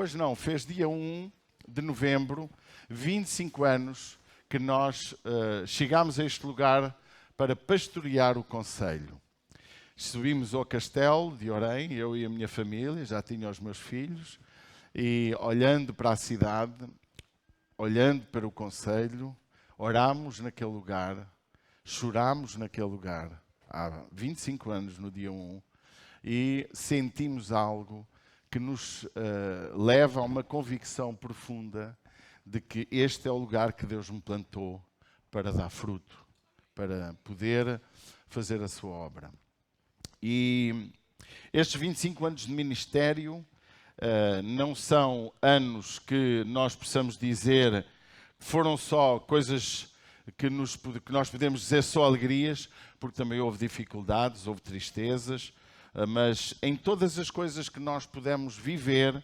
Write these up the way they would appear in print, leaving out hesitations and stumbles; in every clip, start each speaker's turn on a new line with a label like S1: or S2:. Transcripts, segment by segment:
S1: hoje não, fez dia 1 de novembro, 25 anos que nós chegámos a este lugar para pastorear o concelho. Subimos ao castelo de Orem, eu e a minha família, já tinha os meus filhos, e olhando para a cidade, olhando para o concelho, orámos naquele lugar, chorámos naquele lugar, há 25 anos, no dia 1, e sentimos algo que nos leva a uma convicção profunda de que este é o lugar que Deus me plantou para dar fruto, para poder fazer a sua obra. E estes 25 anos de ministério não são anos que nós possamos dizer que foram só coisas que nós podemos dizer só alegrias, porque também houve dificuldades, houve tristezas, mas em todas as coisas que nós pudemos viver,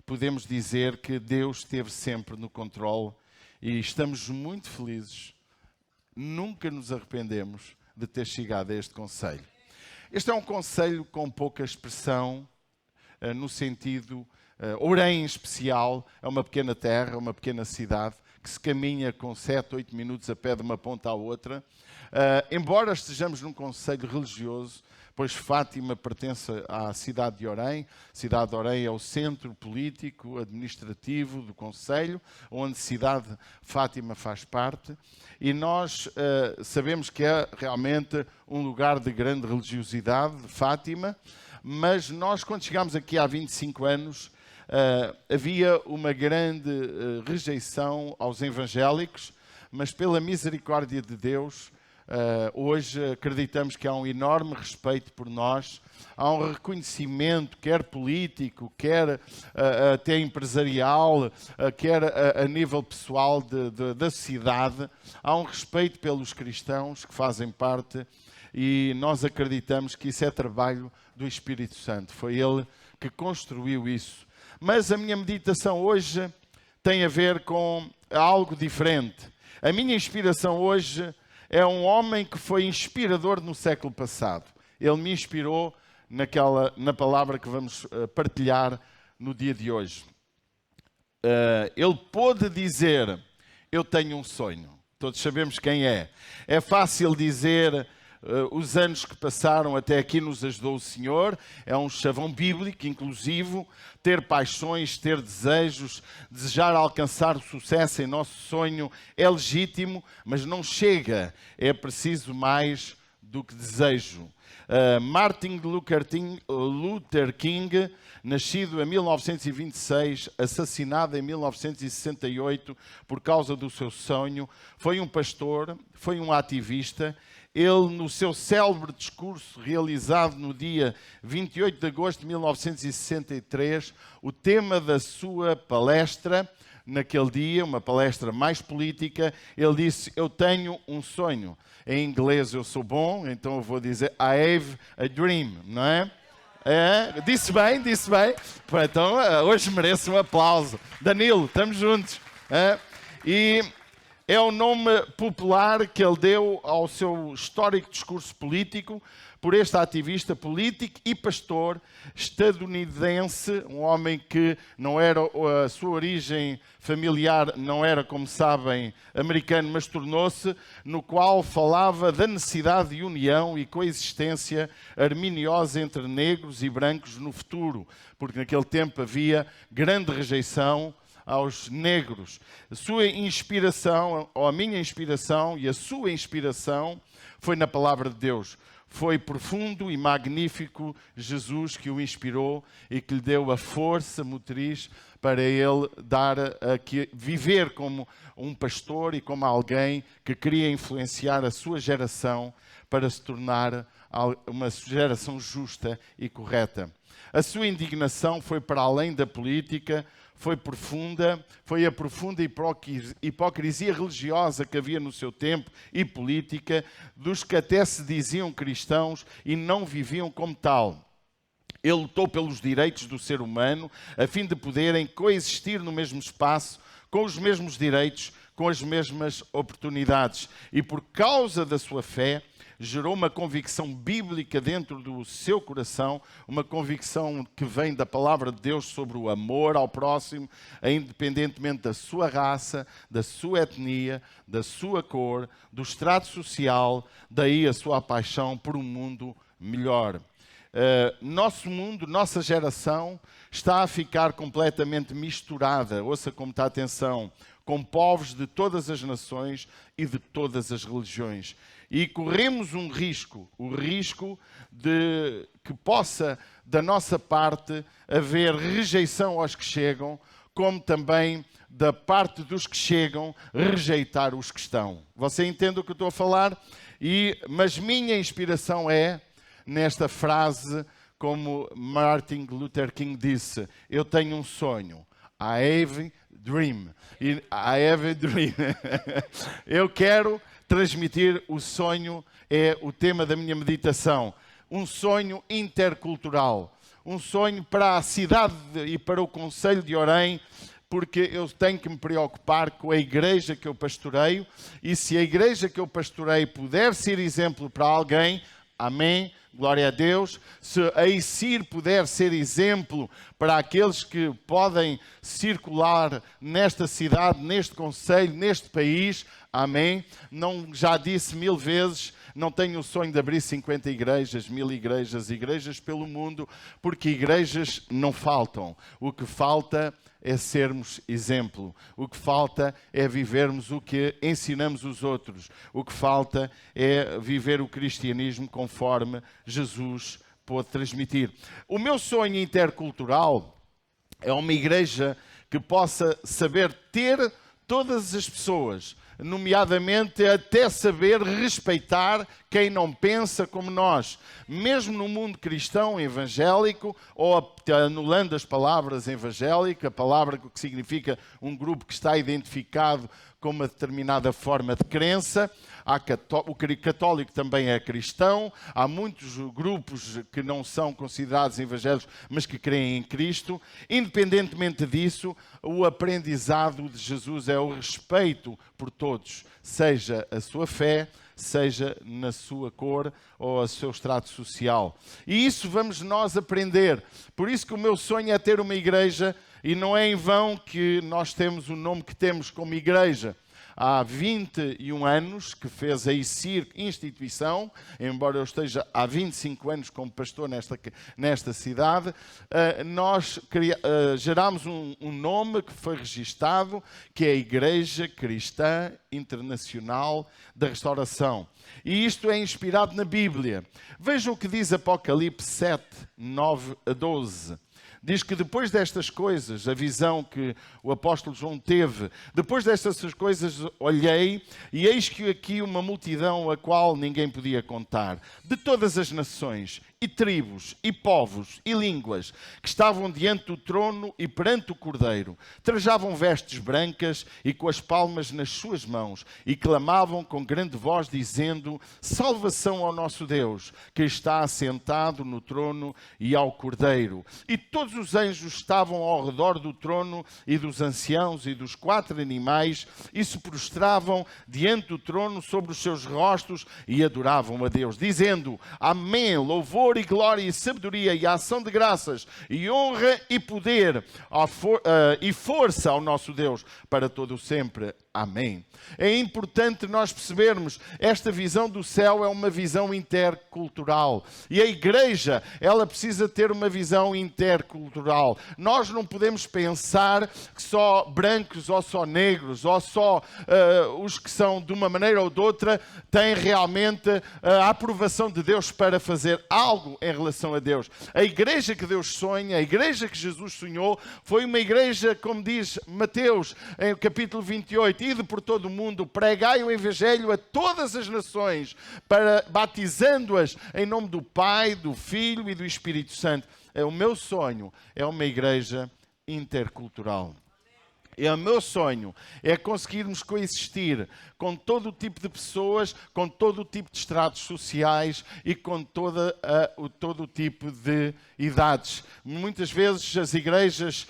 S1: podemos dizer que Deus esteve sempre no controle e estamos muito felizes. Nunca nos arrependemos de ter chegado a este concelho. Este é um concelho com pouca expressão, no sentido, Orem em especial, é uma pequena terra, uma pequena cidade, que se caminha com 7, 8 minutos a pé de uma ponta à outra. Embora estejamos num concelho religioso, pois Fátima pertence à cidade de Orem. A cidade de Orem é o centro político, administrativo do concelho, onde a cidade de Fátima faz parte. E nós sabemos que é realmente um lugar de grande religiosidade, de Fátima, mas nós, quando chegámos aqui há 25 anos, havia uma grande rejeição aos evangélicos, mas pela misericórdia de Deus, hoje acreditamos que há um enorme respeito por nós, há um reconhecimento, quer político, quer até empresarial, quer a nível pessoal da cidade, há um respeito pelos cristãos que fazem parte e nós acreditamos que isso é trabalho do Espírito Santo, foi Ele que construiu isso. Mas a minha meditação hoje tem a ver com algo diferente. A minha inspiração hoje é um homem que foi inspirador no século passado. Ele me inspirou na palavra que vamos partilhar no dia de hoje. Ele pôde dizer, eu tenho um sonho. Todos sabemos quem é. É fácil dizer, os anos que passaram até aqui nos ajudou o Senhor. É um chavão bíblico, inclusivo. Ter paixões, ter desejos, desejar alcançar o sucesso em nosso sonho é legítimo, mas não chega. É preciso mais do que desejo. Martin Luther King, nascido em 1926, assassinado em 1968 por causa do seu sonho, foi um pastor, foi um ativista. Ele, no seu célebre discurso realizado no dia 28 de agosto de 1963, o tema da sua palestra, naquele dia, uma palestra mais política, ele disse, eu tenho um sonho. Em inglês eu sou bom, então eu vou dizer, I have a dream, não é? Disse bem. Então, hoje mereço um aplauso. Danilo, estamos juntos. E é o nome popular que ele deu ao seu histórico discurso político por este ativista político e pastor estadunidense, um homem que não era, a sua origem familiar não era, como sabem, americano, mas tornou-se, no qual falava da necessidade de união e coexistência harmoniosa entre negros e brancos no futuro, porque naquele tempo havia grande rejeição aos negros. A sua inspiração, ou a minha inspiração e a sua inspiração foi na palavra de Deus. Foi profundo e magnífico Jesus que o inspirou e que lhe deu a força motriz para ele viver como um pastor e como alguém que queria influenciar a sua geração para se tornar uma geração justa e correta. A sua indignação foi para além da política, foi a profunda hipocrisia religiosa que havia no seu tempo e política, dos que até se diziam cristãos e não viviam como tal. Ele lutou pelos direitos do ser humano, a fim de poderem coexistir no mesmo espaço, com os mesmos direitos, com as mesmas oportunidades. E por causa da sua fé, gerou uma convicção bíblica dentro do seu coração, uma convicção que vem da palavra de Deus sobre o amor ao próximo, independentemente da sua raça, da sua etnia, da sua cor, do estrato social, daí a sua paixão por um mundo melhor. Nosso mundo, nossa geração, está a ficar completamente misturada, ouça com muita atenção, com povos de todas as nações e de todas as religiões. E corremos um risco, o risco de que possa, da nossa parte, haver rejeição aos que chegam, como também da parte dos que chegam, rejeitar os que estão. Você entende o que eu estou a falar? Mas minha inspiração é nesta frase, como Martin Luther King disse, eu tenho um sonho. I have a dream. I have a dream. Eu quero transmitir o sonho, é o tema da minha meditação. Um sonho intercultural. Um sonho para a cidade e para o concelho de Orem, porque eu tenho que me preocupar com a igreja que eu pastoreio, e se a igreja que eu pastoreio puder ser exemplo para alguém, amém, glória a Deus. Se a ICIR puder ser exemplo para aqueles que podem circular nesta cidade, neste concelho, neste país, amém. Não, já disse 1000 vezes, não tenho o sonho de abrir 50 igrejas, 1000 igrejas, igrejas pelo mundo, porque igrejas não faltam. O que falta é sermos exemplo. O que falta é vivermos o que ensinamos os outros. O que falta é viver o cristianismo conforme Jesus pôde transmitir. O meu sonho intercultural é uma igreja que possa saber ter todas as pessoas, nomeadamente até saber respeitar quem não pensa como nós. Mesmo no mundo cristão evangélico, ou anulando as palavras evangélica, a palavra que significa um grupo que está identificado com uma determinada forma de crença. O católico também é cristão. Há muitos grupos que não são considerados evangélicos, mas que creem em Cristo. Independentemente disso, o aprendizado de Jesus é o respeito por todos, seja a sua fé, seja na sua cor ou o seu extrato social. E isso vamos nós aprender. Por isso que o meu sonho é ter uma igreja, e não é em vão que nós temos o nome que temos como igreja. Há 21 anos que fez a ICIR instituição, embora eu esteja há 25 anos como pastor nesta cidade, nós gerámos um nome que foi registado, que é a Igreja Cristã Internacional da Restauração. E isto é inspirado na Bíblia. Vejam o que diz Apocalipse 7, 9 a 12. Diz que depois destas coisas, a visão que o apóstolo João teve, depois destas coisas olhei, e eis que aqui uma multidão a qual ninguém podia contar, de todas as nações, e tribos, e povos, e línguas, que estavam diante do trono e perante o Cordeiro. Trajavam vestes brancas e com as palmas nas suas mãos, e clamavam com grande voz, dizendo: salvação ao nosso Deus, que está assentado no trono e ao Cordeiro. E todos os anjos estavam ao redor do trono e dos anciãos e dos 4 animais, e se prostravam diante do trono sobre os seus rostos e adoravam a Deus, dizendo: amém, louvor e glória e sabedoria e ação de graças e honra e poder e força ao nosso Deus para todo o sempre. Amém. É importante nós percebermos, esta visão do céu é uma visão intercultural. E a igreja, ela precisa ter uma visão intercultural. Nós não podemos pensar que só brancos ou só negros, ou só os que são de uma maneira ou de outra, têm realmente a aprovação de Deus para fazer algo em relação a Deus. A igreja que Deus sonha, a igreja que Jesus sonhou, foi uma igreja, como diz Mateus, em capítulo 28, ide por todo o mundo, pregai o evangelho a todas as nações, batizando-as em nome do Pai, do Filho e do Espírito Santo. O meu sonho é uma igreja intercultural. E o meu sonho é conseguirmos coexistir com todo o tipo de pessoas, com todo o tipo de estratos sociais e com todo o tipo de idades. Muitas vezes as igrejas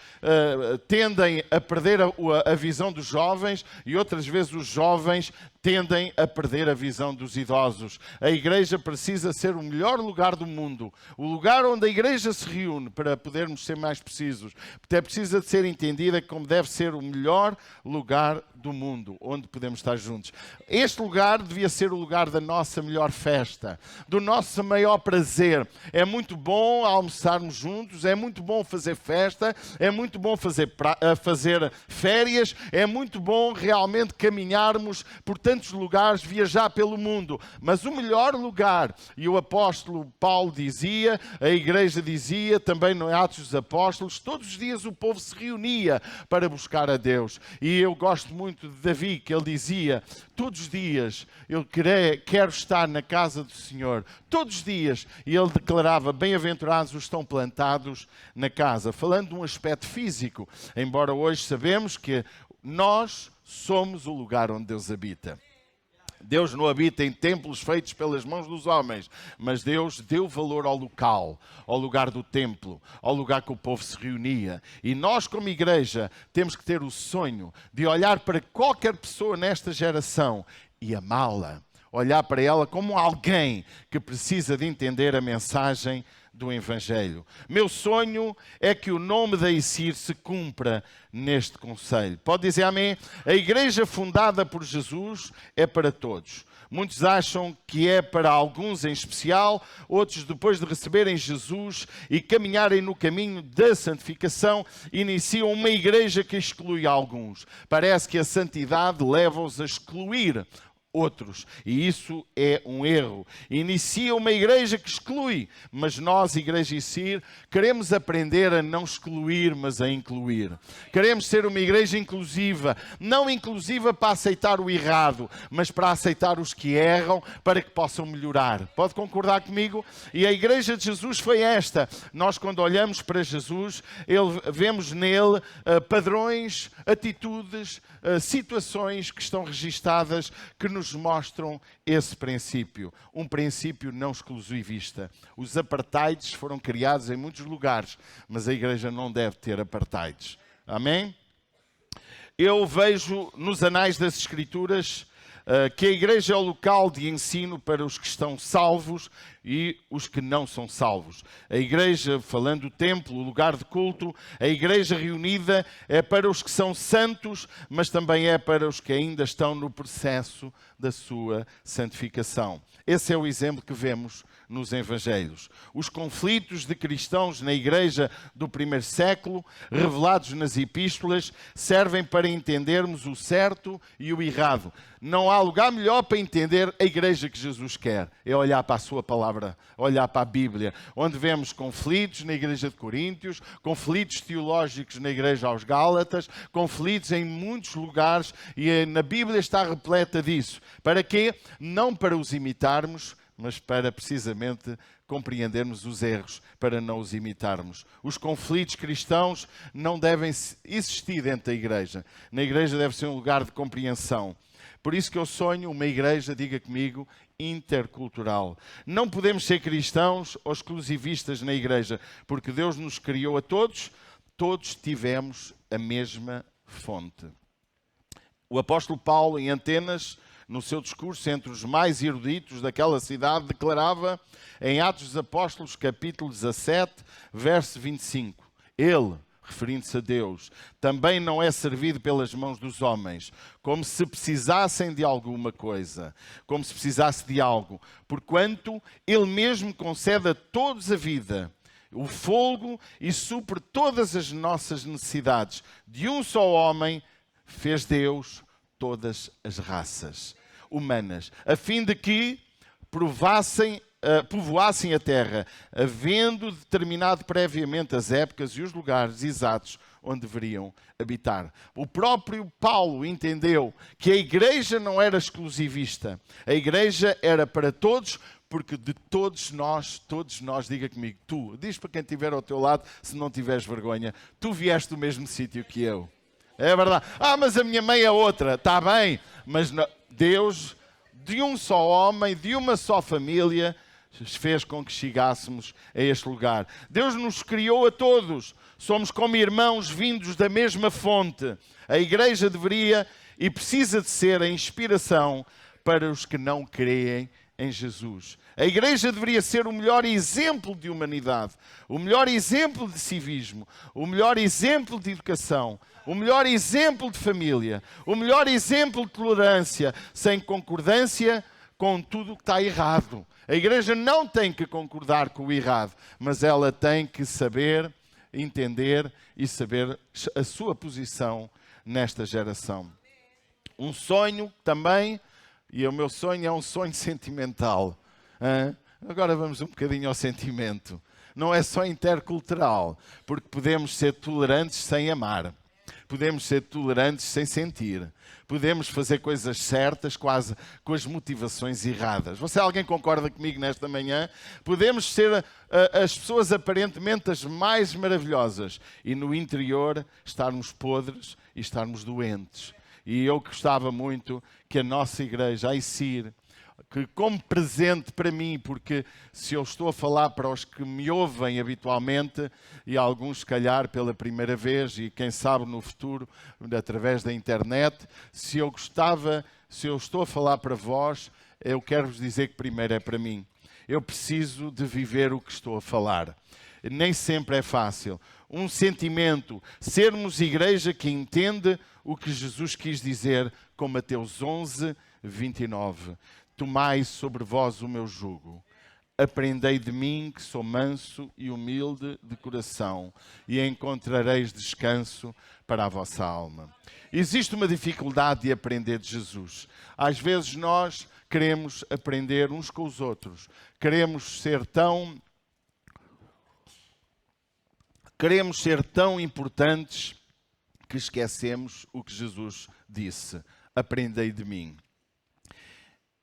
S1: tendem a perder a visão dos jovens, e outras vezes os jovens tendem a perder a visão dos idosos. A igreja precisa ser o melhor lugar do mundo, o lugar onde a igreja se reúne, para podermos ser mais precisos. Até precisa de ser entendida como deve ser o melhor lugar do mundo, onde podemos estar juntos. Este lugar devia ser o lugar da nossa melhor festa, do nosso maior prazer. É muito bom almoçarmos juntos, é muito bom fazer festa, é muito bom fazer férias, é muito bom realmente caminharmos por tantos lugares, viajar pelo mundo. Mas o melhor lugar, e o apóstolo Paulo dizia, a igreja dizia, também no Atos dos Apóstolos, todos os dias o povo se reunia para buscar a Deus. E eu gosto muito de Davi, que ele dizia, todos os dias eu quero estar na casa do Senhor, todos os dias. E ele declarava, bem-aventurados os que estão plantados na casa, falando de um aspecto físico, embora hoje sabemos que nós somos o lugar onde Deus habita. Deus não habita em templos feitos pelas mãos dos homens, mas Deus deu valor ao local, ao lugar do templo, ao lugar que o povo se reunia. E nós, como igreja, temos que ter o sonho de olhar para qualquer pessoa nesta geração e amá-la. Olhar para ela como alguém que precisa de entender a mensagem do Evangelho. Meu sonho é que o nome da ICIR se cumpra neste concelho. Pode dizer amém? A igreja fundada por Jesus é para todos. Muitos acham que é para alguns em especial, outros, depois de receberem Jesus e caminharem no caminho da santificação, iniciam uma igreja que exclui alguns. Parece que a santidade leva-os a excluir outros, e isso é um erro. Inicia uma igreja que exclui, mas nós, Igreja ICIR, queremos aprender a não excluir, mas a incluir. Queremos ser uma igreja inclusiva, não inclusiva para aceitar o errado, mas para aceitar os que erram, para que possam melhorar. Pode concordar comigo? E a Igreja de Jesus foi esta. Nós, quando olhamos para Jesus, vemos nele padrões, atitudes, situações que estão registadas, que nos mostram esse princípio, um princípio não exclusivista. Os apartheids foram criados em muitos lugares, mas a igreja não deve ter apartheids. Amém? Eu vejo nos anais das Escrituras que a igreja é o local de ensino para os que estão salvos e os que não são salvos. A igreja, falando do templo, o lugar de culto, a igreja reunida é para os que são santos, mas também é para os que ainda estão no processo da sua santificação. Esse é o exemplo que vemos nos Evangelhos. Os conflitos de cristãos na igreja do primeiro século, revelados nas epístolas, servem para entendermos o certo e o errado. Não há lugar melhor para entender a igreja que Jesus quer. É olhar para a sua palavra, olhar para a Bíblia, onde vemos conflitos na igreja de Coríntios, conflitos teológicos na igreja aos Gálatas, conflitos em muitos lugares, e na Bíblia está repleta disso. Para quê? Não para os imitarmos, mas para precisamente compreendermos os erros, para não os imitarmos. Os conflitos cristãos não devem existir dentro da igreja. Na igreja deve ser um lugar de compreensão. Por isso que eu sonho uma igreja, diga comigo, intercultural. Não podemos ser cristãos ou exclusivistas na igreja, porque Deus nos criou a todos, todos tivemos a mesma fonte. O apóstolo Paulo, em Atenas, no seu discurso entre os mais eruditos daquela cidade, declarava em Atos dos Apóstolos, capítulo 17, verso 25, ele, referindo-se a Deus, também não é servido pelas mãos dos homens, como se precisassem de alguma coisa, como se precisasse de algo, porquanto ele mesmo concede a todos a vida, o fogo e supre todas as nossas necessidades. De um só homem fez Deus todas as raças humanas, a fim de que povoassem a terra, havendo determinado previamente as épocas e os lugares exatos onde deveriam habitar. O próprio Paulo entendeu que a igreja não era exclusivista, a igreja era para todos, porque de todos nós, diga comigo, tu, diz para quem estiver ao teu lado, se não tiveres vergonha, tu vieste do mesmo sítio que eu. É verdade. Mas a minha mãe é outra. Está bem. Mas Deus, de um só homem, de uma só família, fez com que chegássemos a este lugar. Deus nos criou a todos. Somos como irmãos vindos da mesma fonte. A igreja deveria e precisa de ser a inspiração para os que não creem em Jesus. A igreja deveria ser o melhor exemplo de humanidade, o melhor exemplo de civismo, o melhor exemplo de educação, o melhor exemplo de família, o melhor exemplo de tolerância, sem concordância com tudo o que está errado. A igreja não tem que concordar com o errado, mas ela tem que saber entender e saber a sua posição nesta geração. Um sonho também, e o meu sonho é um sonho sentimental. Agora vamos um bocadinho ao sentimento. Não é só intercultural, porque podemos ser tolerantes sem amar. Podemos ser tolerantes sem sentir. Podemos fazer coisas certas, quase com as motivações erradas. Você, alguém concorda comigo nesta manhã? Podemos ser as pessoas aparentemente as mais maravilhosas e no interior estarmos podres e estarmos doentes. E eu gostava muito que a nossa igreja, a ICIR, que como presente para mim, porque se eu estou a falar para os que me ouvem habitualmente, e alguns se calhar pela primeira vez, e quem sabe no futuro, através da internet, se eu estou a falar para vós, eu quero vos dizer que primeiro é para mim. Eu preciso de viver o que estou a falar. Nem sempre é fácil. Um sentimento, sermos igreja que entende o que Jesus quis dizer com Mateus 11, 29. Tomai sobre vós o meu jugo. Aprendei de mim, que sou manso e humilde de coração, e encontrareis descanso para a vossa alma. Existe uma dificuldade de aprender de Jesus. Às vezes nós queremos aprender uns com os outros. Queremos ser tão importantes que esquecemos o que Jesus disse. Aprendei de mim.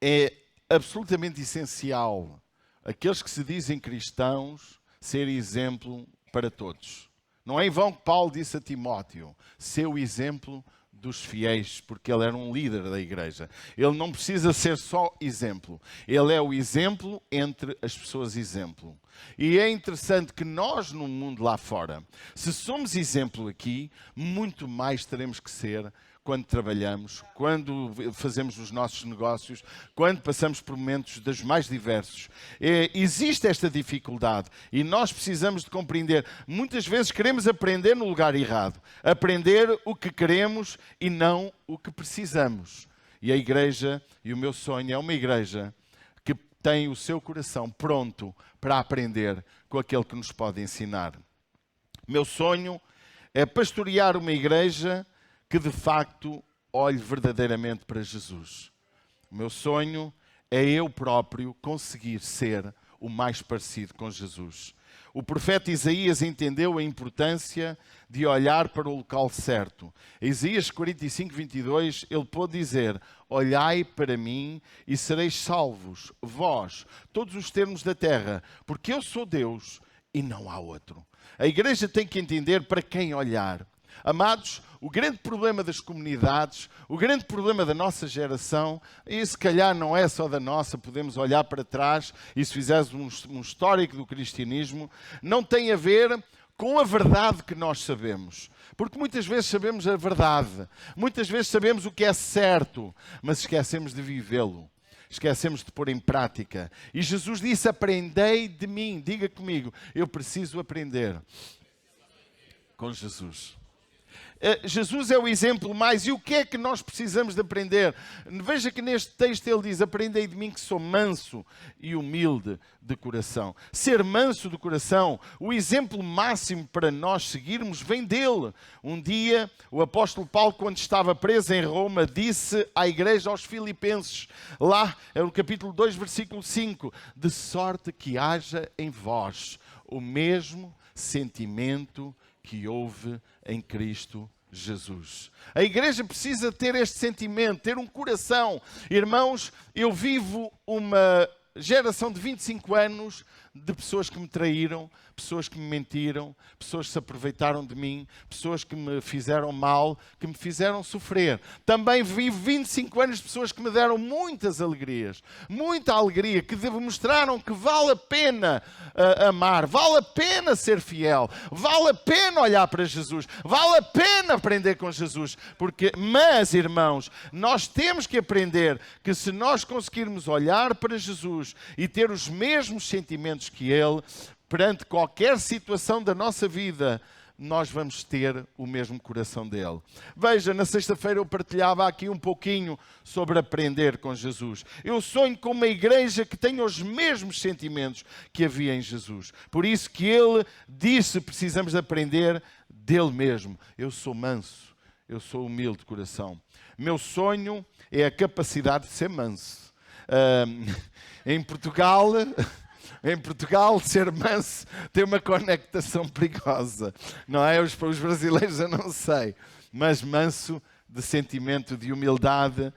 S1: É absolutamente essencial aqueles que se dizem cristãos ser exemplo para todos. Não é em vão que Paulo disse a Timóteo, ser o exemplo dos fiéis, porque ele era um líder da igreja. Ele não precisa ser só exemplo. Ele é o exemplo entre as pessoas exemplo. E é interessante que nós, no mundo lá fora, se somos exemplo aqui, muito mais teremos que ser quando trabalhamos, quando fazemos os nossos negócios, quando passamos por momentos dos mais diversos. Existe esta dificuldade e nós precisamos de compreender. Muitas vezes queremos aprender no lugar errado. Aprender o que queremos e não o que precisamos. E a igreja, e o meu sonho é uma igreja que tem o seu coração pronto para aprender com aquele que nos pode ensinar. Meu sonho é pastorear uma igreja que de facto olhe verdadeiramente para Jesus. O meu sonho é eu próprio conseguir ser o mais parecido com Jesus. O profeta Isaías entendeu a importância de olhar para o local certo. Em Isaías 45, 22, ele pôde dizer: olhai para mim e sereis salvos, vós, todos os termos da terra, porque eu sou Deus e não há outro. A igreja tem que entender para quem olhar. Amados, o grande problema das comunidades, o grande problema da nossa geração, e se calhar não é só da nossa, podemos olhar para trás e se fizermos um histórico do cristianismo, não tem a ver com a verdade que nós sabemos. Porque muitas vezes sabemos a verdade, muitas vezes sabemos o que é certo, mas esquecemos de vivê-lo. Esquecemos de pôr em prática. E Jesus disse: aprendei de mim. Diga comigo, eu preciso aprender com Jesus. Jesus é o exemplo mais. E o que é que nós precisamos de aprender? Veja que neste texto ele diz: aprendei de mim que sou manso e humilde de coração. Ser manso de coração, o exemplo máximo para nós seguirmos vem dele. Um dia, o apóstolo Paulo, quando estava preso em Roma, disse à igreja aos Filipenses, lá é no capítulo 2, versículo 5, de sorte que haja em vós o mesmo sentimento que houve em Cristo Jesus. A igreja precisa ter este sentimento, ter um coração. Irmãos, eu vivo uma geração de 25 anos de pessoas que me traíram, pessoas que me mentiram, pessoas que se aproveitaram de mim, pessoas que me fizeram mal, que me fizeram sofrer. Também vivo 25 anos de pessoas que me deram muitas alegrias, muita alegria, que demonstraram que vale a pena amar, vale a pena ser fiel, vale a pena olhar para Jesus, vale a pena aprender com Jesus. Mas, irmãos, nós temos que aprender que se nós conseguirmos olhar para Jesus e ter os mesmos sentimentos que Ele, perante qualquer situação da nossa vida, nós vamos ter o mesmo coração dele. Veja, na sexta-feira eu partilhava aqui um pouquinho sobre aprender com Jesus. Eu sonho com uma igreja que tenha os mesmos sentimentos que havia em Jesus. Por isso que ele disse, precisamos de aprender dele mesmo. Eu sou manso, eu sou humilde de coração. Meu sonho é a capacidade de ser manso. Em Portugal, ser manso tem uma conectação perigosa. Não é? Os brasileiros eu não sei. Mas manso de sentimento de humildade.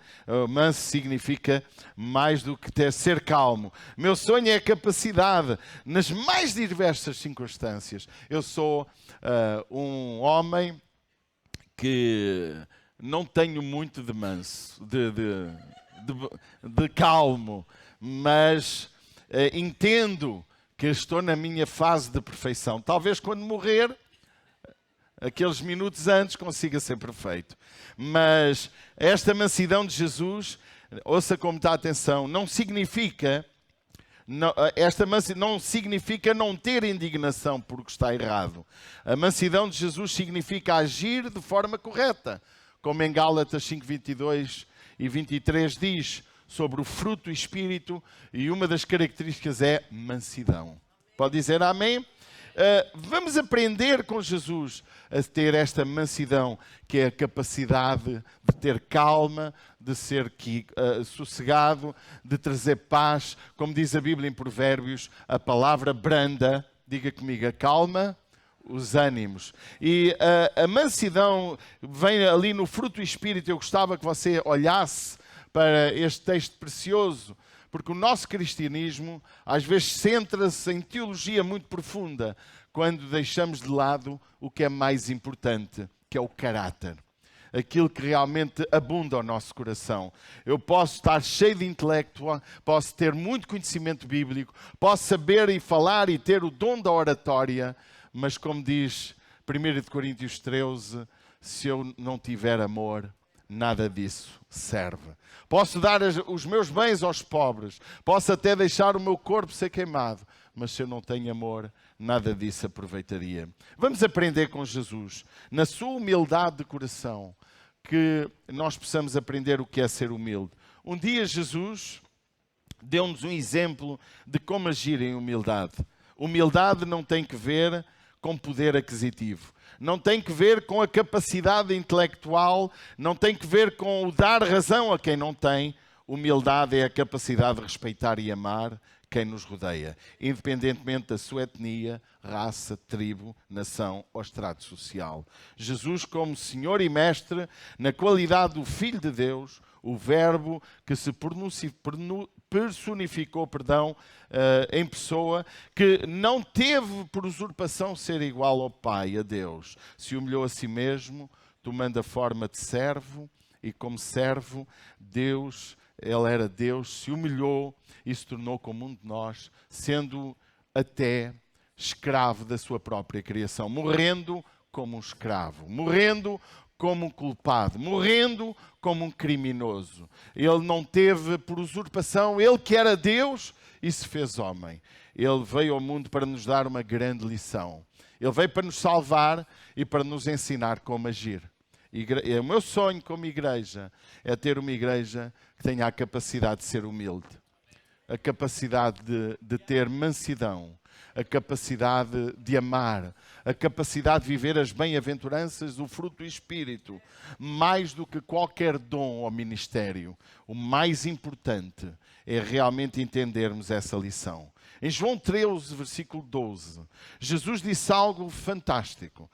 S1: Manso significa mais do que ser calmo. Meu sonho é a capacidade, nas mais diversas circunstâncias. Eu sou um homem que não tenho muito de manso, de calmo, mas entendo que estou na minha fase de perfeição. Talvez quando morrer, aqueles minutos antes, consiga ser perfeito. Mas esta mansidão de Jesus, ouça com muita atenção, não significa não ter indignação por o que está errado. A mansidão de Jesus significa agir de forma correta, como em Gálatas 5:22 e 23 diz sobre o fruto do Espírito, e uma das características é mansidão. Pode dizer amém? Vamos aprender com Jesus a ter esta mansidão, que é a capacidade de ter calma, de ser sossegado, de trazer paz. Como diz a Bíblia em Provérbios, a palavra branda, diga comigo, calma os ânimos. E a mansidão vem ali no fruto do Espírito. Eu gostava que você olhasse para este texto precioso, porque o nosso cristianismo às vezes centra-se em teologia muito profunda, quando deixamos de lado o que é mais importante, que é o caráter. Aquilo que realmente abunda ao nosso coração. Eu posso estar cheio de intelecto, posso ter muito conhecimento bíblico, posso saber e falar e ter o dom da oratória, mas como diz 1 Coríntios 13, se eu não tiver amor, nada disso serve. Posso dar os meus bens aos pobres, posso até deixar o meu corpo ser queimado, mas se eu não tenho amor, nada disso aproveitaria. Vamos aprender com Jesus, na sua humildade de coração, que nós possamos aprender o que é ser humilde. Um dia Jesus deu-nos um exemplo de como agir em humildade. Humildade não tem que ver com poder aquisitivo. Não tem que ver com a capacidade intelectual, não tem que ver com o dar razão a quem não tem. Humildade é a capacidade de respeitar e amar quem nos rodeia, independentemente da sua etnia, raça, tribo, nação ou estrato social. Jesus, como Senhor e Mestre, na qualidade do Filho de Deus, o Verbo que se personificou, em pessoa, que não teve por usurpação ser igual ao Pai, a Deus. Se humilhou a si mesmo, tomando a forma de servo, e como servo, ele era Deus, se humilhou e se tornou como um de nós, sendo até escravo da sua própria criação, morrendo como um escravo, morrendo como um culpado, morrendo como um criminoso. Ele não teve por usurpação, ele que era Deus e se fez homem. Ele veio ao mundo para nos dar uma grande lição. Ele veio para nos salvar e para nos ensinar como agir. O meu sonho como igreja é ter uma igreja que tenha a capacidade de ser humilde, a capacidade de ter mansidão, a capacidade de amar, a capacidade de viver as bem-aventuranças do fruto do Espírito, mais do que qualquer dom ou ministério. O mais importante é realmente entendermos essa lição. Em João 13, versículo 12, Jesus disse algo fantástico.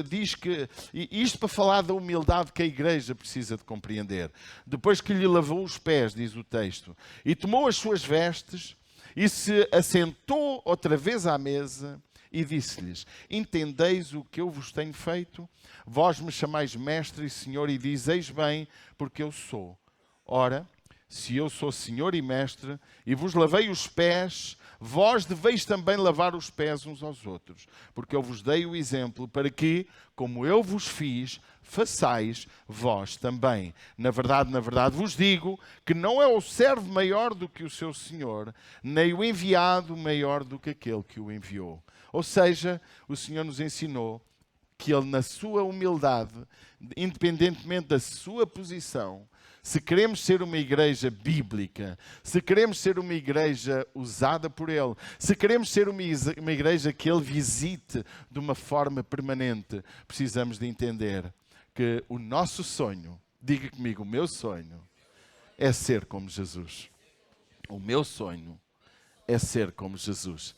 S1: Diz que, isto para falar da humildade que a igreja precisa de compreender. Depois que lhe lavou os pés, diz o texto, e tomou as suas vestes, e se assentou outra vez à mesa e disse-lhes: entendeis o que eu vos tenho feito? Vós me chamais mestre e senhor e dizeis bem, porque eu sou. Ora, se eu sou senhor e mestre e vos lavei os pés, vós deveis também lavar os pés uns aos outros, porque eu vos dei o exemplo para que, como eu vos fiz, façais vós também. Na verdade vos digo que não é o servo maior do que o seu senhor, nem o enviado maior do que aquele que o enviou. Ou seja, o Senhor nos ensinou que Ele, na sua humildade, independentemente da sua posição, se queremos ser uma igreja bíblica, se queremos ser uma igreja usada por Ele, se queremos ser uma igreja que Ele visite de uma forma permanente, precisamos de entender que o nosso sonho, diga comigo, o meu sonho, é ser como Jesus. O meu sonho é ser como Jesus.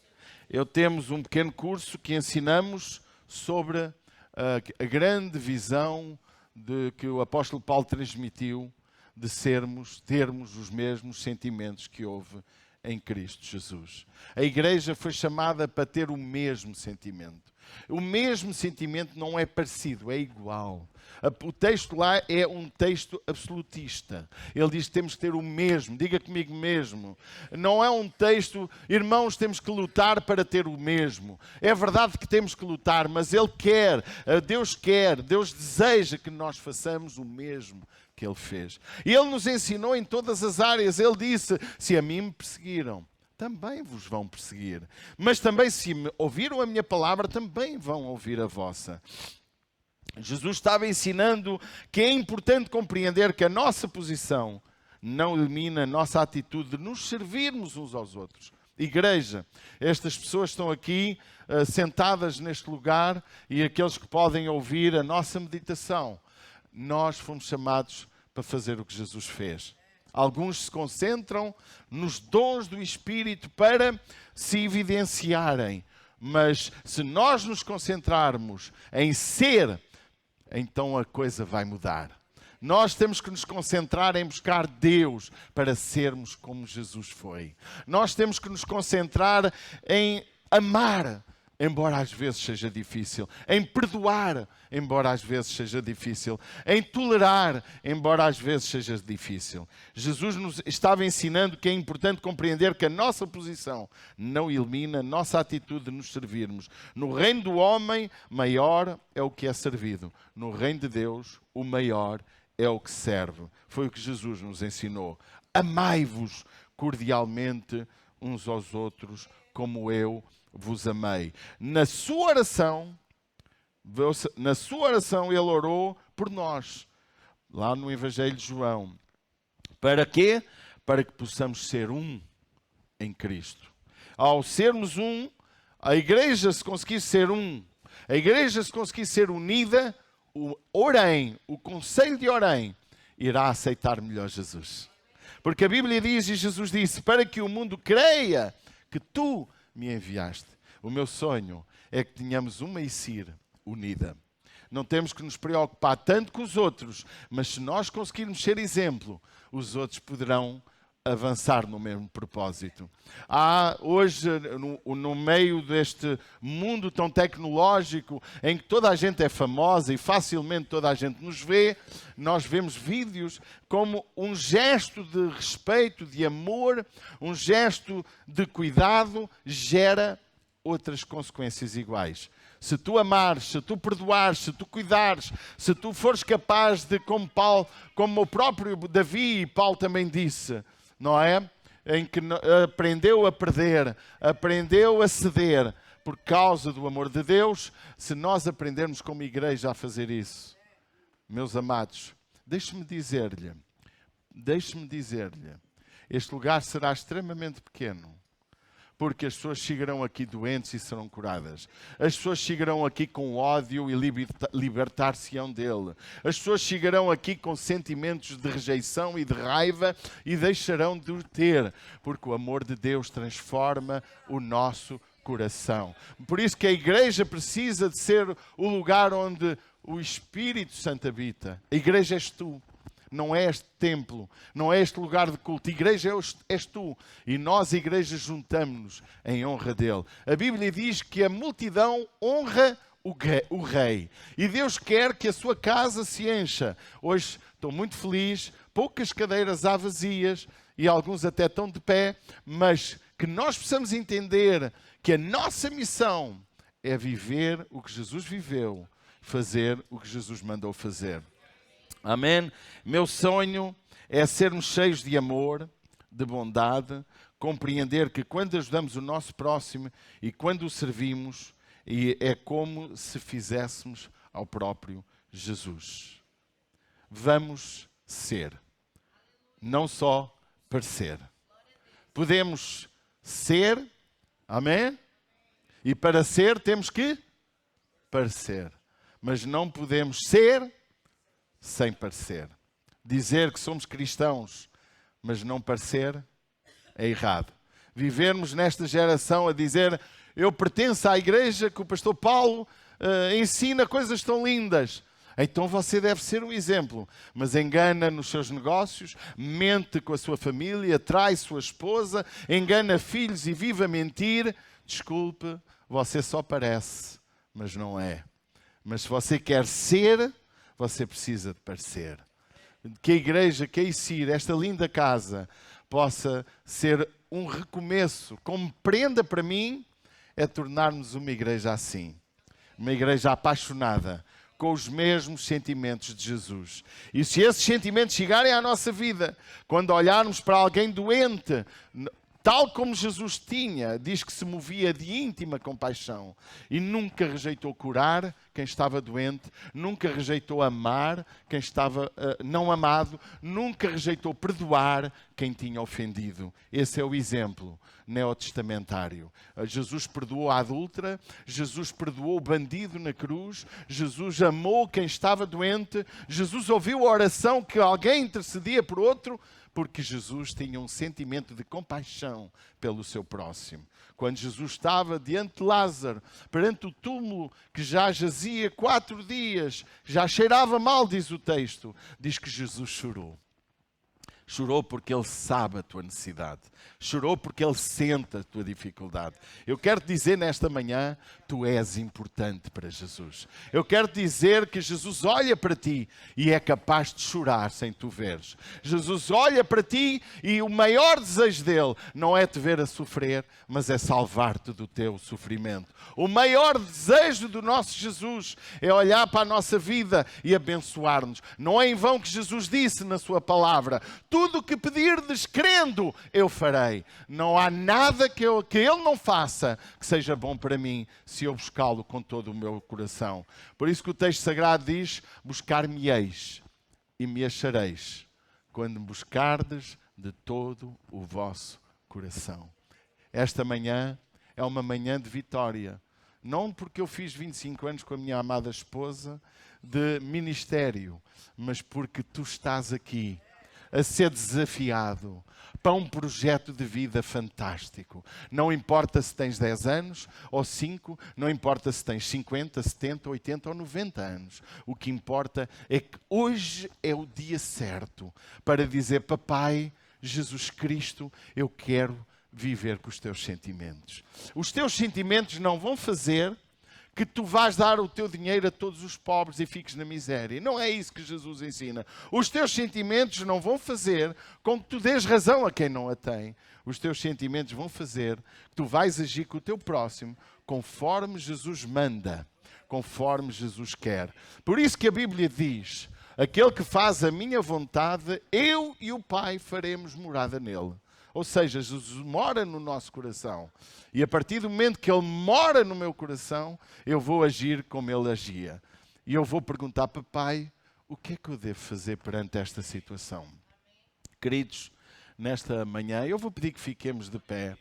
S1: Temos um pequeno curso que ensinamos sobre a grande visão que o apóstolo Paulo transmitiu de termos os mesmos sentimentos que houve em Cristo Jesus. A igreja foi chamada para ter o mesmo sentimento. O mesmo sentimento não é parecido, é igual. O texto lá é um texto absolutista. Ele diz que temos que ter o mesmo. Diga comigo mesmo. Não é um texto, irmãos, temos que lutar para ter o mesmo. É verdade que temos que lutar, mas Ele quer, Deus deseja que nós façamos o mesmo que Ele fez. E Ele nos ensinou em todas as áreas. Ele disse: se a mim me perseguiram, também vos vão perseguir. Mas também, se ouviram a minha palavra, também vão ouvir a vossa. Jesus estava ensinando que é importante compreender que a nossa posição não elimina a nossa atitude de nos servirmos uns aos outros. Igreja, estas pessoas estão aqui sentadas neste lugar e aqueles que podem ouvir a nossa meditação. Nós fomos chamados para fazer o que Jesus fez. Alguns se concentram nos dons do Espírito para se evidenciarem. Mas se nós nos concentrarmos em ser, então a coisa vai mudar. Nós temos que nos concentrar em buscar Deus para sermos como Jesus foi. Nós temos que nos concentrar em amar, embora às vezes seja difícil. Em perdoar, embora às vezes seja difícil. Em tolerar, embora às vezes seja difícil. Jesus nos estava ensinando que é importante compreender que a nossa posição não elimina a nossa atitude de nos servirmos. No reino do homem, maior é o que é servido. No reino de Deus, o maior é o que serve. Foi o que Jesus nos ensinou. Amai-vos cordialmente uns aos outros, como eu vos amei. Na sua oração, ele orou por nós, lá no Evangelho de João. Para quê? Para que possamos ser um em Cristo. Ao sermos um, a igreja, se conseguir ser um, a igreja, se conseguir ser unida, o Orém, o conselho de Orém, irá aceitar melhor Jesus. Porque a Bíblia diz, e Jesus disse, para que o mundo creia que tu me enviaste. O meu sonho é que tenhamos uma ICIR unida. Não temos que nos preocupar tanto com os outros, mas se nós conseguirmos ser exemplo, os outros poderão avançar no mesmo propósito. Hoje, no meio deste mundo tão tecnológico, em que toda a gente é famosa e facilmente toda a gente nos vê, nós vemos vídeos como um gesto de respeito, de amor, um gesto de cuidado, gera outras consequências iguais. Se tu amares, se tu perdoares, se tu cuidares, se tu fores capaz de, como o próprio Davi e Paulo também disse, não é? Em que aprendeu a perder, aprendeu a ceder por causa do amor de Deus. Se nós aprendermos como igreja a fazer isso, meus amados, deixe-me dizer-lhe, este lugar será extremamente pequeno, porque as pessoas chegarão aqui doentes e serão curadas. As pessoas chegarão aqui com ódio e libertar-se-ão dele. As pessoas chegarão aqui com sentimentos de rejeição e de raiva e deixarão de o ter, porque o amor de Deus transforma o nosso coração. Por isso que a igreja precisa de ser o lugar onde o Espírito Santo habita. A igreja és tu. não é este templo, não é este lugar de culto. Igreja és tu. E nós, igreja, juntamos-nos em honra dele. A Bíblia diz que a multidão honra o rei. E Deus quer que a sua casa se encha. Hoje estou muito feliz, poucas cadeiras há vazias e alguns até estão de pé, mas que nós possamos entender que a nossa missão é viver o que Jesus viveu, fazer o que Jesus mandou fazer. Amém? Meu sonho é sermos cheios de amor, de bondade, compreender que quando ajudamos o nosso próximo e quando o servimos, é como se fizéssemos ao próprio Jesus. Vamos ser, não só parecer. Podemos ser, amém? E para ser temos que parecer. Mas não podemos ser sem parecer. Dizer que somos cristãos, mas não parecer, é errado. Vivermos nesta geração a dizer: eu pertenço à igreja que o pastor Paulo ensina coisas tão lindas. Então você deve ser um exemplo. Mas engana nos seus negócios, mente com a sua família, trai sua esposa, engana filhos e vive a mentir. Desculpe, você só parece, mas não é. Mas se você quer ser, você precisa de parecer. Que a igreja, que a ICIR, esta linda casa, possa ser um recomeço. Como prenda para mim, é tornarmos uma igreja assim. Uma igreja apaixonada, com os mesmos sentimentos de Jesus. E se esses sentimentos chegarem à nossa vida, quando olharmos para alguém doente, tal como Jesus tinha, diz que se movia de íntima compaixão e nunca rejeitou curar quem estava doente, nunca rejeitou amar quem estava não amado, nunca rejeitou perdoar quem tinha ofendido. Esse é o exemplo neotestamentário. Jesus perdoou a adúltera, Jesus perdoou o bandido na cruz, Jesus amou quem estava doente, Jesus ouviu a oração que alguém intercedia por outro, porque Jesus tinha um sentimento de compaixão pelo seu próximo. Quando Jesus estava diante de Lázaro, perante o túmulo que já jazia 4 dias, já cheirava mal, diz o texto, diz que Jesus chorou. Chorou porque Ele sabe a tua necessidade. Chorou porque Ele sente a tua dificuldade. Eu quero te dizer nesta manhã, tu és importante para Jesus. Eu quero te dizer que Jesus olha para ti e é capaz de chorar sem tu veres. Jesus olha para ti e o maior desejo dele não é te ver a sofrer, mas é salvar-te do teu sofrimento. O maior desejo do nosso Jesus é olhar para a nossa vida e abençoar-nos. Não é em vão que Jesus disse na sua palavra: tudo o que pedirdes crendo, eu farei. Não há nada que Ele não faça que seja bom para mim, se eu buscá-lo com todo o meu coração. Por isso que o texto sagrado diz: buscar-me-eis e me achareis, quando me buscardes de todo o vosso coração. Esta manhã é uma manhã de vitória. Não porque eu fiz 25 anos com a minha amada esposa de ministério, mas porque tu estás aqui a ser desafiado para um projeto de vida fantástico. Não importa se tens 10 anos ou 5, não importa se tens 50, 70, 80 ou 90 anos. O que importa é que hoje é o dia certo para dizer: papai, Jesus Cristo, eu quero viver com os teus sentimentos. Os teus sentimentos não vão fazer que tu vais dar o teu dinheiro a todos os pobres e fiques na miséria. Não é isso que Jesus ensina. Os teus sentimentos não vão fazer com que tu dês razão a quem não a tem. Os teus sentimentos vão fazer que tu vais agir com o teu próximo conforme Jesus manda, conforme Jesus quer. Por isso que a Bíblia diz: aquele que faz a minha vontade, eu e o Pai faremos morada nele. Ou seja, Jesus mora no nosso coração. E a partir do momento que Ele mora no meu coração, eu vou agir como Ele agia. E eu vou perguntar: papai, o que é que eu devo fazer perante esta situação? Queridos, nesta manhã, eu vou pedir que fiquemos de pé.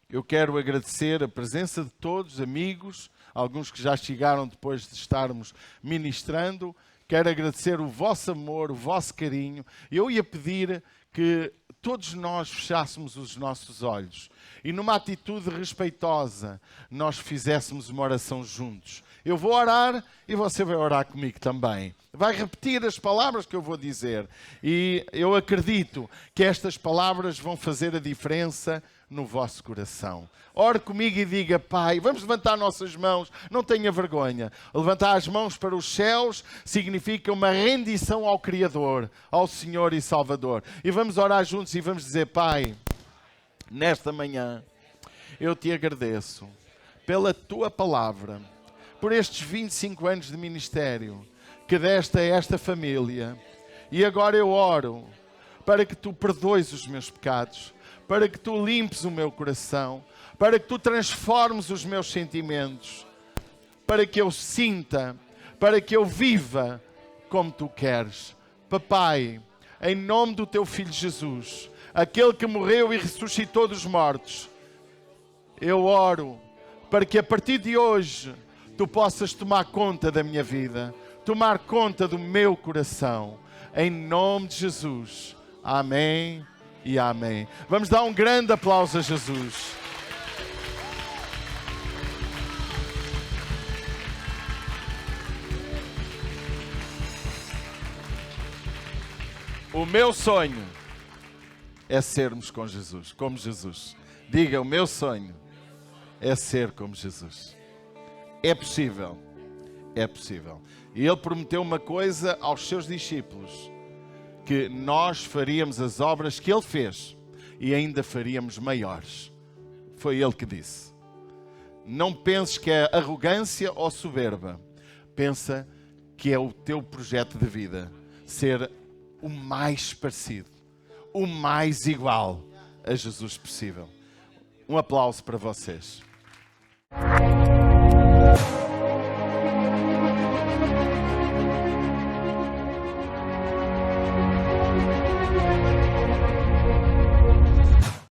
S1: Eu quero agradecer a presença de todos, amigos, alguns que já chegaram depois de estarmos ministrando. Quero agradecer o vosso amor, o vosso carinho. Eu ia pedir que todos nós fechássemos os nossos olhos e numa atitude respeitosa nós fizéssemos uma oração juntos. Eu vou orar e você vai orar comigo também. Vai repetir as palavras que eu vou dizer. E eu acredito que estas palavras vão fazer a diferença no vosso coração. Ore comigo e diga: Pai, vamos levantar nossas mãos, não tenha vergonha. Levantar as mãos para os céus significa uma rendição ao Criador, ao Senhor e Salvador. E vamos orar juntos e vamos dizer: Pai, nesta manhã eu te agradeço pela tua palavra, por estes 25 anos de ministério que deste a esta família. E agora eu oro para que tu perdoes os meus pecados, para que tu limpes o meu coração, para que tu transformes os meus sentimentos, para que eu sinta, para que eu viva como tu queres. Papai, em nome do teu Filho Jesus, aquele que morreu e ressuscitou dos mortos, eu oro para que a partir de hoje tu possas tomar conta da minha vida, tomar conta do meu coração. Em nome de Jesus. Amém e amém. Vamos dar um grande aplauso a Jesus. O meu sonho é sermos com Jesus, como Jesus. Diga: o meu sonho é ser como Jesus. É possível. É possível. E ele prometeu uma coisa aos seus discípulos: que nós faríamos as obras que ele fez e ainda faríamos maiores. Foi ele que disse. Não penses que é arrogância ou soberba. Pensa que é o teu projeto de vida. Ser o mais parecido, o mais igual a Jesus possível. Um aplauso para vocês.